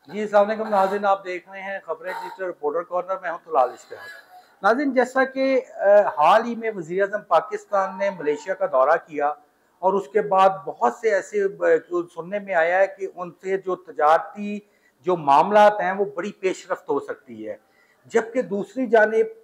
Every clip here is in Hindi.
जी अस्सलाम वालेकुम नाज़रीन, आप देख रहे हैं खबरें डिजिटल रिपोर्टर कॉर्नर में हूं तलाल इश्तियाक। नाज़रीन, जैसा कि हाल ही में वज़ीर आज़म पाकिस्तान ने मलेशिया का दौरा किया और उसके बाद बहुत से ऐसे सुनने में आया है कि उनसे जो तजारती जो मामलात हैं वो बड़ी पेशरफ्त हो सकती है, जबकि दूसरी जानिब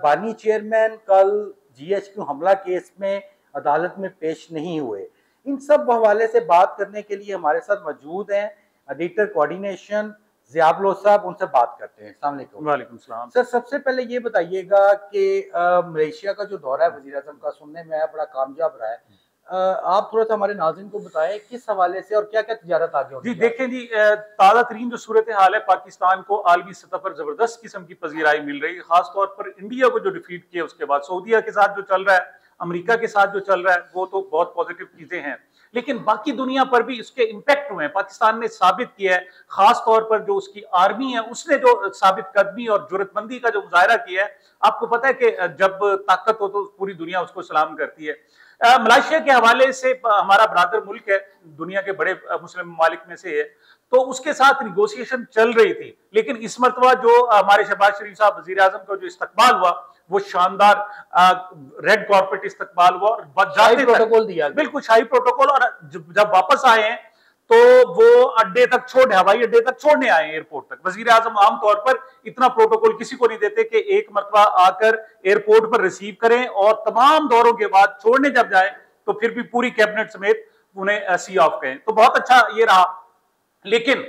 बानी चेयरमैन कल GHQ हमला केस में अदालत में पेश नहीं हुए। इन सब हवाले से बात करने के लिए हमारे साथ मौजूद हैं एडिटर कोऑर्डिनेशन ज़ियाबुल साहब, उनसे बात करते हैं। अस्सलाम वालेकुम। वालेकुम सलाम। सर, सबसे पहले ये बताइएगा कि मलेशिया का जो दौरा है वज़ीर आज़म का, सुनने में आया बड़ा कामयाब रहा है। आप थोड़ा सा हमारे नाज़रीन को बताएं किस हवाले से और क्या क्या तिजारत आगे होगी। जी देखें जी, ताज़ा तरीन जो सूरत हाल है, पाकिस्तान को आलमी सतह पर जबरदस्त किस्म की पजीराई मिल रही है, खासतौर पर इंडिया को जो डिफीट किया उसके बाद सऊदीया के साथ जो चल रहा है, अमेरिका के साथ जो चल रहा है, वो तो बहुत पॉजिटिव चीजें हैं, लेकिन बाकी दुनिया पर भी इसके इम्पैक्ट हुए हैं। पाकिस्तान ने साबित किया है, खास तौर पर जो उसकी आर्मी है उसने जो साबित कदमी और जुर्रतमंदी का जो मुजाहरा किया है। आपको पता है कि जब ताकत हो तो पूरी दुनिया उसको सलाम करती है। मलेशिया के हवाले से हमारा ब्रादर मुल्क है, दुनिया के बड़े मुस्लिम ममालिक में से है, तो उसके साथ निगोशिएशन चल रही थी, लेकिन इस मरतबा जो हमारे शहबाज शरीफ साहब वजीर आजम का जो इस्तकबाल हुआ वो शानदार रेड कॉर्पेट इस्तकबाल हुआ और शाही प्रोटोकॉल दिया, बिल्कुल शाही प्रोटोकॉल। और जब वापस आए हैं तो वो अड्डे तक छोड़ने, हवाई अड्डे तक छोड़ने आए, एयरपोर्ट तक। वजीर आजम आमतौर पर इतना प्रोटोकॉल किसी को नहीं देते कि एक मरतबा आकर एयरपोर्ट पर रिसीव करें और तमाम दौरों के बाद छोड़ने जब जाए तो फिर भी पूरी कैबिनेट समेत उन्हें सी ऑफ कहें। तो बहुत अच्छा ये रहा, लेकिन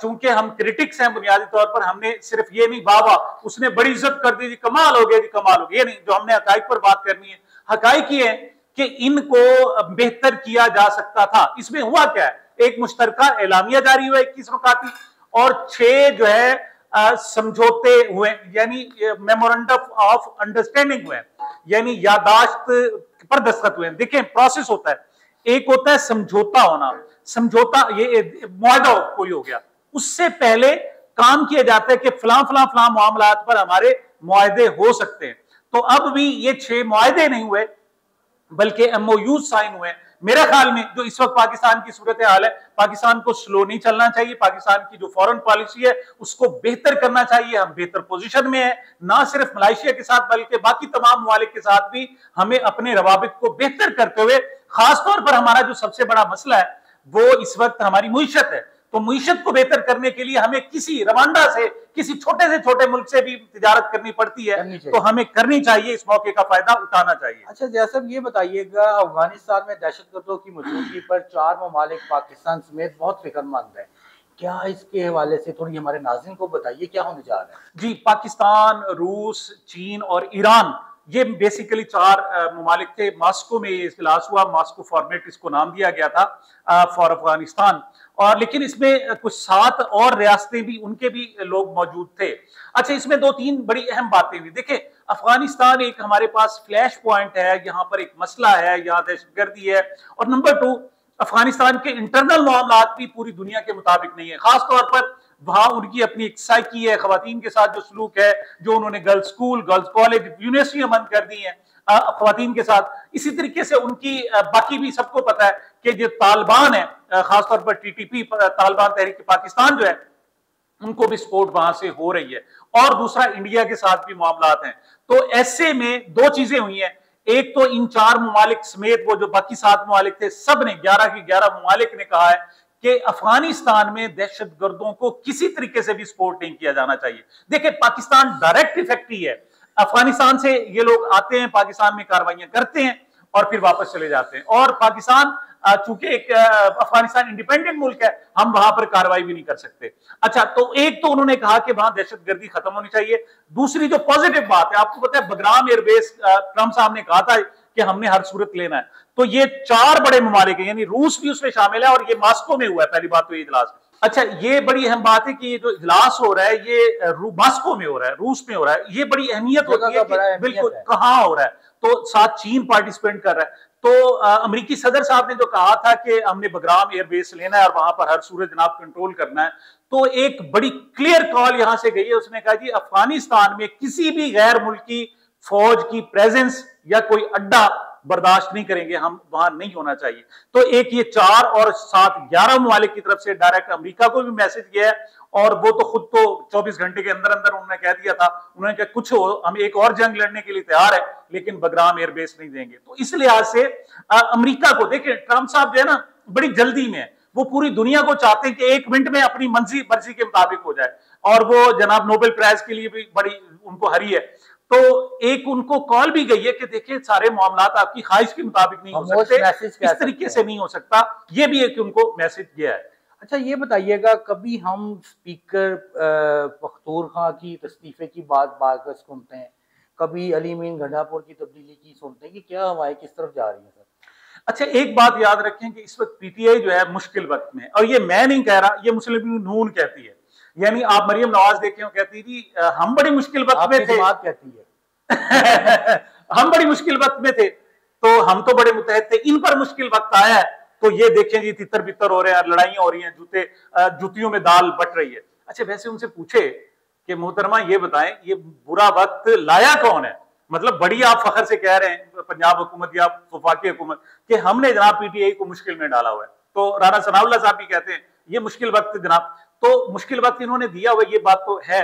चूंकि हम क्रिटिक्स हैं बुनियादी तौर पर, हमने सिर्फ ये नहीं वाह उसने बड़ी इज्जत कर दी, कमाल हो गया जी, कमाल हो गया, ये नहीं। जो हमने हकाइक पर बात करनी है, हकाइक ये है कि इनको बेहतर किया जा सकता था। इसमें हुआ क्या है, एक मुश्तरका एलामिया जारी हुआ 21 नुकाती और 6 जो है समझौते हुए, यानी मेमोरेंडम ऑफ अंडरस्टैंडिंग हुए, यानी यादाश्त पर दस्तखत हुए। देखें प्रोसेस होता है, एक होता है समझौता होना, समझौता ये मुआहदा कोई हो गया, उससे पहले काम किया जाता है कि फलां फलां फलां मामलात पर हमारे मुआहदे हो सकते हैं। तो अब भी ये 6 मुआहदे नहीं हुए बल्कि MOU साइन हुए। मेरे ख्याल में जो इस वक्त पाकिस्तान की सूरत हाल है, पाकिस्तान को स्लो नहीं चलना चाहिए, पाकिस्तान की जो फॉरेन पॉलिसी है उसको बेहतर करना चाहिए। हम बेहतर पोजीशन में है, ना सिर्फ मलेशिया के साथ बल्कि बाकी तमाम ममालिक के साथ भी हमें अपने रवाबित को बेहतर करते हुए, खासतौर पर हमारा जो सबसे बड़ा मसला है वो इस वक्त हमारी मुईशत है। तो मुईशत को बेहतर करने के लिए हमें किसी रवांडा से, किसी छोटे से छोटे मुल्क से भी तिजारत करनी पड़ती है, तो हमें करनी चाहिए, इस मौके का फायदा उठाना चाहिए। अच्छा जैसा ये बताइएगा, अफगानिस्तान में दहशतगर्दों की मौजूदगी पर 4 ममालिक पाकिस्तान समेत बहुत फिक्रमंद है, क्या इसके हवाले से थोड़ी हमारे नाज़रीन को बताइए क्या होने जा रहा है। जी, पाकिस्तान, रूस, चीन और ईरान, ये बेसिकली 4 ममालिक थे। मास्को में ये इजलास हुआ, मास्को फॉर्मेट इसको नाम दिया गया था फॉर अफगानिस्तान। और लेकिन इसमें कुछ 7 और रियासतें भी, उनके भी लोग मौजूद थे। अच्छा, इसमें 2-3 बड़ी अहम बातें हुई। देखिए, अफगानिस्तान एक हमारे पास फ्लैश पॉइंट है, यहाँ पर एक मसला है, यहाँ दहशतगर्दी है, और नंबर 2 अफगानिस्तान के इंटरनल मामलात भी पूरी दुनिया के मुताबिक नहीं है। खासतौर पर वहां उनकी अपनी एक साइकी है, खवातीन के साथ जो सलूक है, जो उन्होंने गर्ल्स स्कूल, गर्ल्स कॉलेज, यूनिवर्सिटियां बंद कर दी हैं खवातीन के साथ। इसी तरीके से उनकी बाकी भी सबको पता है कि जो तालिबान है, खासतौर पर TTP तालिबान तहरीक पाकिस्तान जो है, उनको भी सपोर्ट वहां से हो रही है। और दूसरा, इंडिया के साथ भी मामलात हैं। तो ऐसे में 2 चीजें हुई हैं, एक तो इन 4 ममालिक समेत वो जो बाकी 7 ममालिक थे, सब ने 11 की 11 ममालिक ने कहा है कि अफगानिस्तान में दहशतगर्दों को किसी तरीके से भी सपोर्ट नहीं किया जाना चाहिए। देखिए, पाकिस्तान डायरेक्ट इफेक्ट ही है, अफगानिस्तान से ये लोग आते हैं, पाकिस्तान में कार्रवाइयां करते हैं और फिर वापस चले जाते हैं। और पाकिस्तान चूंकि एक अफगानिस्तान इंडिपेंडेंट मुल्क है, हम वहां पर कार्रवाई भी नहीं कर सकते। अच्छा, तो एक तो उन्होंने कहा कि वहां दहशतगर्दी खत्म होनी चाहिए। दूसरी जो पॉजिटिव बात है, आपको पता है बगराम एयरबेस ट्रंप साहब ने कहा था कि हमने हर सूरत लेना है। तो ये 4 बड़े ममालिक हैं, यानी रूस भी उसमें शामिल है, और ये मास्को में हुआ है पहली बात तो ये इजलास। अच्छा, ये बड़ी अहम बात है कि ये जो इजलास हो रहा है ये मास्को में हो रहा है, रूस में हो रहा है। ये बड़ी अहमियत होती है कि बिल्कुल कहां हो रहा है, तो साथ चीन पार्टिसिपेट कर रहा है। तो अमेरिकी सदर साहब ने जो कहा था कि हमने बगराम एयरबेस लेना है और वहां पर हर सूरत जनाब कंट्रोल करना है, तो एक बड़ी क्लियर कॉल यहां से गई है। उसने कहा कि अफगानिस्तान में किसी भी गैर मुल्की फौज की प्रेजेंस या कोई अड्डा बर्दाश्त नहीं करेंगे, हम वहां नहीं होना चाहिए। तो एक ये 4 और 7 11 ममालिक की तरफ से डायरेक्ट अमेरिका को भी मैसेज गया है, और वो तो खुद तो 24 घंटे के अंदर अंदर उन्होंने कह दिया था, उन्होंने कहा कुछ हो हम एक और जंग लड़ने के लिए तैयार है, लेकिन बगराम एयरबेस नहीं देंगे। तो इस लिहाज से अमेरिका को देखिए, ट्रंप साहब जो है ना बड़ी जल्दी में है, वो पूरी दुनिया को चाहते हैं कि 1 मिनट में अपनी मर्जी के मुताबिक हो जाए, और वो जनाब नोबेल प्राइज के लिए भी बड़ी उनको हरी है। तो एक उनको कॉल भी गई है कि देखिए सारे मामलात आपकी ख्वाहिश के मुताबिक नहीं हो सकते, इस तरीके से नहीं हो सकता, ये भी एक उनको मैसेज दिया है। अच्छा ये बताइएगा, कभी हम स्पीकर पख्तूर खां की इस्तीफे की बात सुनते हैं, कभी अली मीन गंडापुर की तब्दीली की सुनते हैं, कि क्या हवाएं किस तरफ जा रही है सर? अच्छा एक बात याद रखें कि इस वक्त पीटीआई जो है मुश्किल वक्त में, और ये मैं नहीं कह रहा, ये मुस्लिम लीग नून कहती है। यानी आप मरियम नवाज देखें, वो कहती थी हम बड़ी मुश्किल वक्त में थे, कहती है हम बड़ी मुश्किल वक्त में थे, तो हम तो बड़े मुतहद थे, इन पर मुश्किल वक्त आया है, तो ये देखें जी तितर बितर हो रहे हैं, लड़ाइयां हो रही हैं, जुतियों में दाल बट रही है। अच्छा वैसे उनसे पूछे कि मोहतरमा ये बताएं, ये बुरा वक्त लाया कौन है? मतलब बड़ी आप फखर से कह रहे हैं पंजाब हुकूमत या वफाकी हुकूमत कि हमने जनाब पीटीआई को मुश्किल में डाला हुआ है, तो राना सनाउल्लाह साहब भी कहते हैं ये मुश्किल वक्त जनाब, तो मुश्किल वक्त इन्होंने दिया हुआ, ये बात तो है।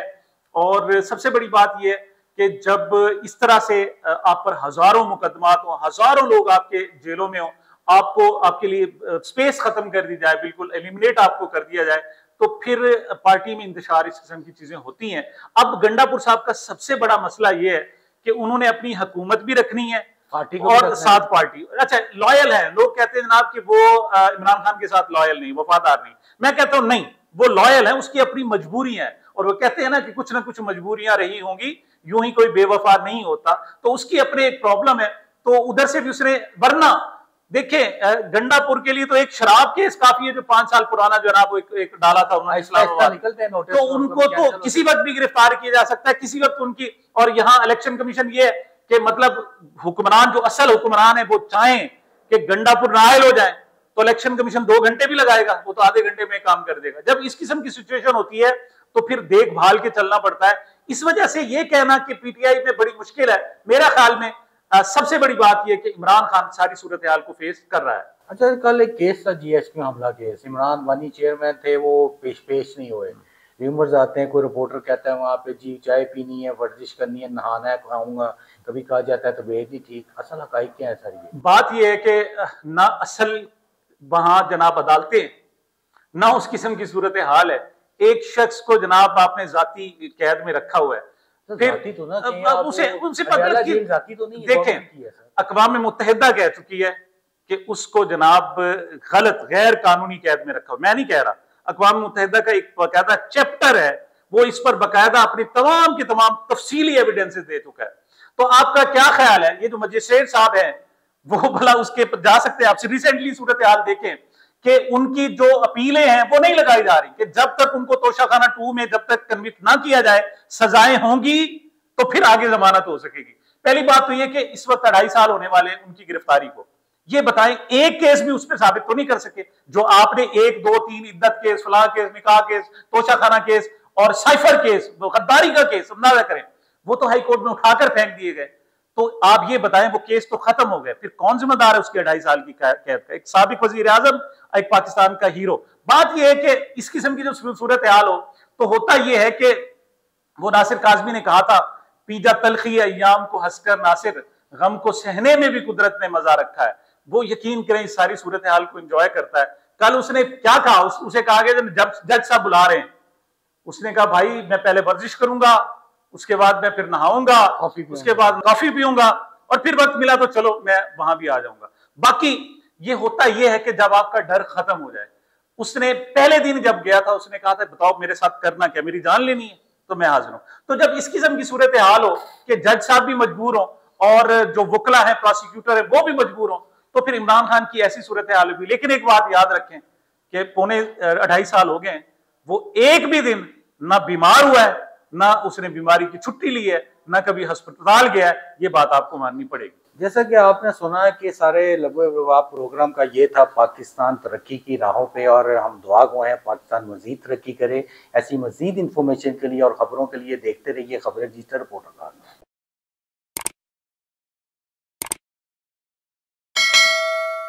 और सबसे बड़ी बात यह कि जब इस तरह से आप पर हजारों मुकदमात हो, हजारों लोग आपके जेलों में हो, आपको आपके लिए स्पेस खत्म कर दी जाए, बिल्कुल एलिमिनेट आपको कर दिया जाए, तो फिर पार्टी में इंतशार इस किस्म की चीजें होती हैं। अब गंडापुर साहब का सबसे बड़ा मसला यह है कि उन्होंने अपनी हुकूमत भी रखनी है पार्टी को और साथ पार्टी, अच्छा लॉयल है, लोग कहते हैं जनाब कि वो इमरान खान के साथ लॉयल नहीं, वफादार नहीं। मैं कहता हूं नहीं, वो लॉयल है, उसकी अपनी मजबूरी है, और वो कहते हैं ना कि कुछ ना कुछ मजबूरियां रही होंगी, यूं ही कोई बेवफा नहीं होता, तो उसकी अपने एक प्रॉब्लम है, तो उधर से भी उसने, वरना देखें गंडापुर के लिए तो एक शराब केस काफी है जो 5 साल पुराना जो है ना वो एक डाला था उन्होंने इस्लामाबाद, तो उनको तो किसी वक्त भी गिरफ्तार किया जा सकता है, किसी वक्त उनकी। और यहाँ इलेक्शन कमीशन ये है कि मतलब हुक्मरान जो असल हुक्मरान है वो चाहें कि गंडापुर नायल हो जाए, तो इलेक्शन कमीशन 2 घंटे भी लगाएगा, वो तो आधे घंटे में काम कर देगा। जब इस किस्म की सिचुएशन होती है तो फिर देखभाल के चलना पड़ता है। इस वजह से ये कहना कि पीटीआई में बड़ी मुश्किल है, मेरा ख्याल में सबसे बड़ी बात यह कि इमरान खान सारी सूरत हाल को फेस कर रहा है। अच्छा कल एक केस था जीएचक्यू हमला केस, इमरान वानी चेयरमैन थे, वो पेश नहीं हुए, र्यूमर्स आते हैं, कोई रिपोर्टर कहता है वहाँ पे जी चाय पीनी है, वर्जिश करनी है, नहाना है, खाऊंगा, कभी कहा जाता है तबीयत नहीं ठीक, असल हकाइक क्या है सर? ये बात यह है कि ना असल वहां जनाब अदालतें, ना उस किस्म की सूरत हाल है। एक शख्स को जनाब आपने जाती कैद में रखा हुआ है, तो फिर उनसे तो नहीं, देखें अक़वाम मुत्तहिदा कह चुकी है कि उसको जनाब गलत गैर कानूनी कैद में रखा। मैं नहीं कह रहा, अक़वाम मुत्तहिदा का एक बाकायदा चैप्टर है, वो इस पर बाकायदा अपनी तमाम की तमाम तफसीली एविडेंसेस दे चुका है। तो आपका क्या ख्याल है, ये जो मजिस्ट्रेट साहब है वो भला उसके जा सकते हैं? आपसे रिसेंटली सूरत हाल देखें कि उनकी जो अपीलें हैं वो नहीं लगाई जा रही, कि जब तक उनको तोशाखाना 2 में जब तक कन्विक्ट ना किया जाए, सजाएं होंगी तो फिर आगे जमानत हो सकेगी। पहली बात तो यह कि इस वक्त 2.5 साल होने वाले हैं उनकी गिरफ्तारी को, ये बताएं एक केस भी उस पर साबित तो नहीं कर सके जो आपने 1 2 3 इद्दत केस, फलाह केस, निकाह केस, तोशाखाना केस और साइफर केस, गद्दारी का केस अंदाजा करें, वो तो हाई कोर्ट में उठाकर फेंक दिए गए। तो आप ये बताएं वो केस तो खत्म हो गए, फिर कौन जिम्मेदार है उसके 2.5 साल की कैद का? एक साबिक वजीर आजम, एक पाकिस्तान का हीरो। बात यह है कि इस किस्म की जो सूरत हाल हो तो होता यह है कि वो नासिर काज़मी ने कहा था, पीजा तलखी अय्याम को हंसकर नासिर, गम को सहने में भी कुदरत ने मजा रखा है। वो यकीन करें इस सारी सूरत हाल को एंजॉय करता है। कल उसने क्या कहा, उसे कहा गया जब जज साहब बुला रहे हैं, उसने कहा भाई मैं पहले वर्जिश करूंगा, उसके बाद मैं फिर नहाऊंगा, उसके बाद कॉफी पीऊंगा, और फिर वक्त मिला तो चलो मैं वहां भी आ जाऊंगा। बाकी ये होता यह है कि जब आपका डर खत्म हो जाए, उसने पहले दिन जब गया था उसने कहा था बताओ मेरे साथ करना क्या, मेरी जान लेनी है तो मैं हाजिर हूं। तो जब इस किस्म की सूरत हाल हो कि जज साहब भी मजबूर हो और जो वकला है, प्रोसिक्यूटर है, वो भी मजबूर हो, तो फिर इमरान खान की ऐसी सूरत हाल हुई। लेकिन एक बात याद रखें कि पौने 2.5 साल हो गए, वो एक भी दिन ना बीमार हुआ है, ना उसने बीमारी की छुट्टी ली है, ना कभी अस्पताल गया है, ये बात आपको माननी पड़ेगी। जैसा कि आपने सुना कि सारे लगभग प्रोग्राम का ये था, पाकिस्तान तरक्की की राहों पे, और हम दुआ गो हैं पाकिस्तान मजीद तरक्की करे। ऐसी मजीद इंफॉर्मेशन के लिए और ख़बरों के लिए देखते रहिए खबरें डिजिटल रिपोर्टर।